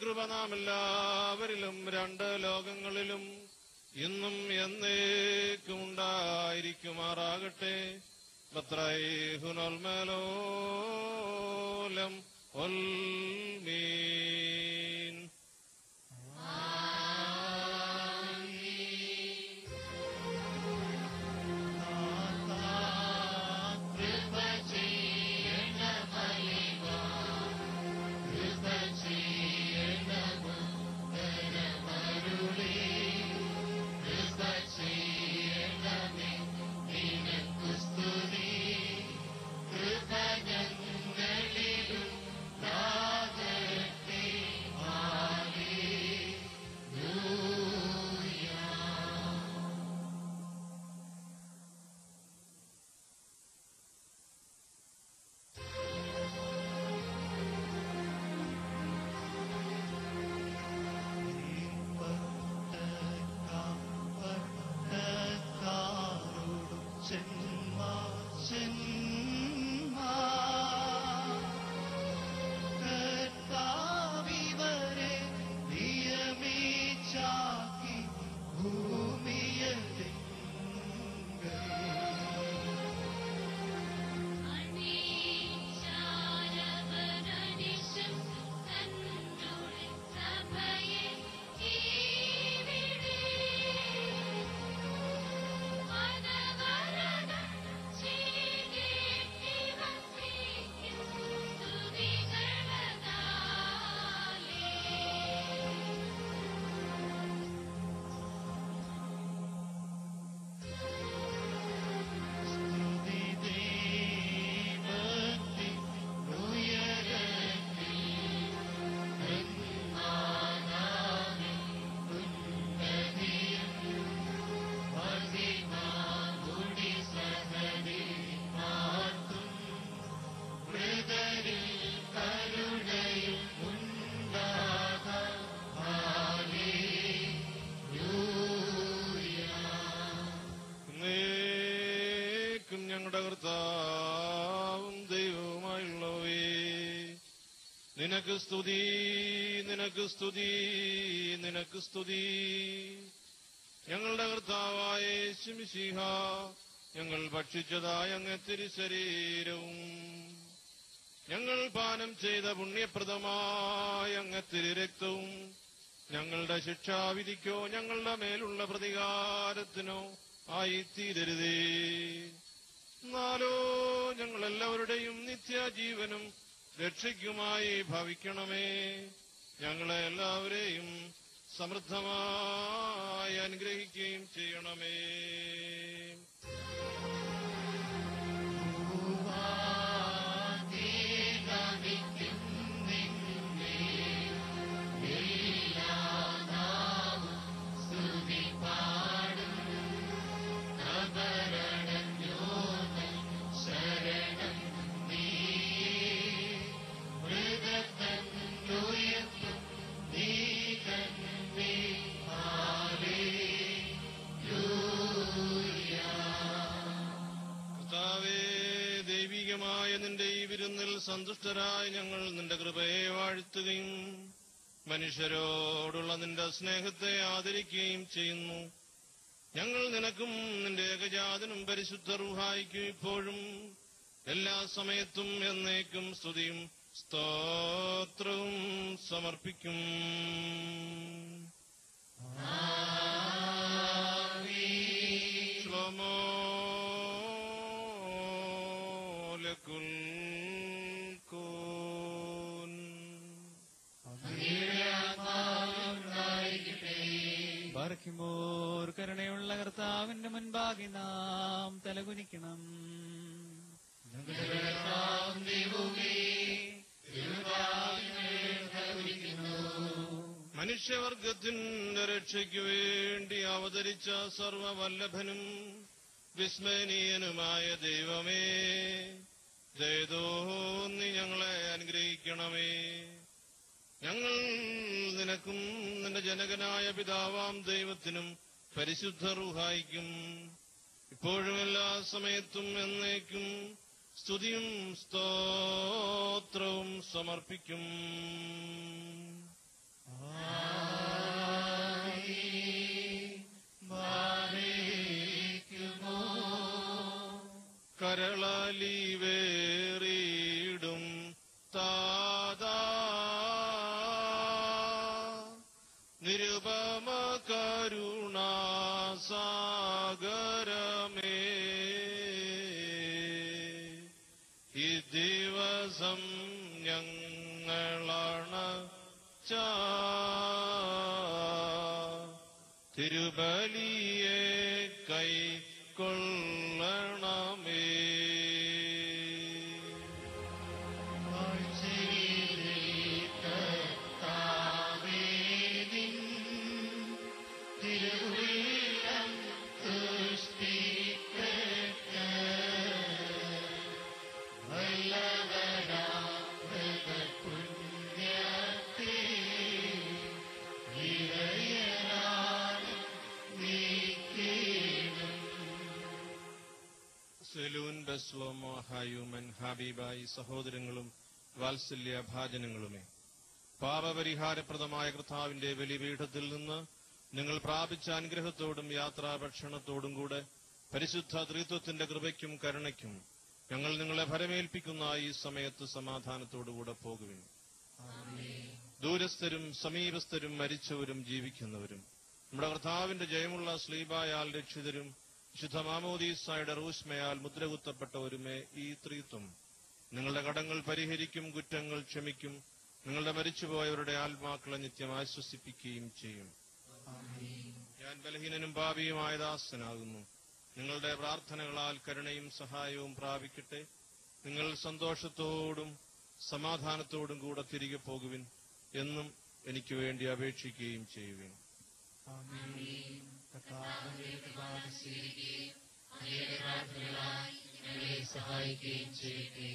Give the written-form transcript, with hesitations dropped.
കൃപ നാം എല്ലാവരിലും രണ്ട് ലോകങ്ങളിലും ഇന്നും എന്നേക്കും ഉണ്ടായിരിക്കുമാറാകട്ടെ. ബത്രൈഹുനൊൽമേലോലം ഒൽമീൻ. ഞങ്ങളുടെ കർത്താവും ദൈവവുമായുള്ളവേ, നിനക്ക് സ്തുതി, നിനക്ക് സ്തുതി, നിനക്ക് സ്തുതി. ഞങ്ങളുടെ കർത്താവായ യേശുമിശിഹ, ഞങ്ങൾ ഭക്ഷിച്ചതായ അങ്ങേ തിരുശരീരവും ഞങ്ങൾ പാനം ചെയ്ത പുണ്യപ്രദമായ അങ്ങേ തിരുരക്തവും ഞങ്ങളുടെ ശിക്ഷാവിധിക്കോ ഞങ്ങളുടെ മേലുള്ള പ്രതികാരത്തിനോ ആയിത്തീരരുതേ. എന്നാലോ ഞങ്ങളെല്ലാവരുടെയും നിത്യജീവനും രക്ഷയ്ക്കുമായി ഭവിക്കണമേ. ഞങ്ങളെ എല്ലാവരെയും സമൃദ്ധമായി അനുഗ്രഹിക്കുകയും ചെയ്യണമേ. ദൈവികമായ നിന്റെ ഈ വിരുന്നിൽ സന്തുഷ്ടരായി ഞങ്ങൾ നിന്റെ കൃപയെ വാഴ്ത്തുകയും മനുഷ്യരോടുള്ള നിന്റെ സ്നേഹത്തെ ആദരിക്കുകയും ചെയ്യുന്നു. ഞങ്ങൾ നിനക്കും നിന്റെ ഏകജാതനും പരിശുദ്ധ റൂഹായിക്കും ഇപ്പോഴും എല്ലാ സമയത്തും എന്നേക്കും സ്തുതിയും സ്തോത്രവും സമർപ്പിക്കും. ശ്ലോമോ ബാർക്കിമോർ കരുണയുള്ള കർത്താവിന്റെ മുൻപാകെ നാം തലകുനിക്കണം. മനുഷ്യവർഗത്തിന്റെ രക്ഷയ്ക്കു വേണ്ടി അവതരിച്ച സർവവല്ലഭനും വിസ്മയനീയനുമായ ദൈവമേ, ദയതോന്നി ഞങ്ങളെ അനുഗ്രഹിക്കണമേ. ഞങ്ങൾ നിനക്കും നിന്റെ ജനകനായ പിതാവാം ദൈവത്തിനും പരിശുദ്ധ റൂഹായിക്കും ഇപ്പോഴും എല്ലാ സമയത്തും എന്നേക്കും സ്തുതിയും സ്തോത്രവും സമർപ്പിക്കും. നിരുപമ കരുണാസാഗരമേ, ഈ ദിവസം ഞങ്ങളണച്ച തിരുബലിയെ കൈക്കൊള്ളണമേ. സെലൂൻ, ബെസ്ലോമോ, ഹായുമൻ, ഹാബീബായി സഹോദരങ്ങളും വാത്സല്യഭാജനങ്ങളുമേ, പാപപരിഹാരപ്രദമായ കർത്താവിന്റെ ബലിപീഠത്തിൽ നിന്ന് നിങ്ങൾ പ്രാപിച്ച അനുഗ്രഹത്തോടും യാത്രാഭക്ഷണത്തോടും കൂടെ പരിശുദ്ധ ത്രിത്വത്തിന്റെ കൃപയ്ക്കും കരുണയ്ക്കും ഞങ്ങൾ നിങ്ങളെ ഭരമേൽപ്പിക്കുന്ന ഈ സമയത്ത് സമാധാനത്തോടുകൂടെ പോകുവിൻ. ദൂരസ്ഥരും സമീപസ്ഥരും മരിച്ചവരും ജീവിക്കുന്നവരും നമ്മുടെ കർത്താവിന്റെ ജയമുള്ള സ്ലീബായാൽ രക്ഷിതരും വിശുദ്ധ മാമോദീസായുടെ റൂഷ്മയാൽ മുദ്രകുത്തപ്പെട്ടവരുമേ, ഈ ത്രിത്വം നിങ്ങളുടെ കടങ്ങൾ പരിഹരിക്കും, കുറ്റങ്ങൾ ക്ഷമിക്കും, നിങ്ങളുടെ മരിച്ചുപോയവരുടെ ആത്മാക്കളെ നിത്യം ആശ്വസിപ്പിക്കുകയും ചെയ്യും. ഞാൻ ബലഹീനനും പാപിയുമായ ദാസനാകുന്നു. നിങ്ങളുടെ പ്രാർത്ഥനകളാൽ കരുണയും സഹായവും പ്രാപിക്കട്ടെ. നിങ്ങൾ സന്തോഷത്തോടും സമാധാനത്തോടും കൂടെ തിരികെ പോകുവിൻ എന്നും എനിക്ക് വേണ്ടി അപേക്ഷിക്കുകയും ചെയ്യുവിൻ. സഹായിക്കുകയും ചെയ്യട്ടെ.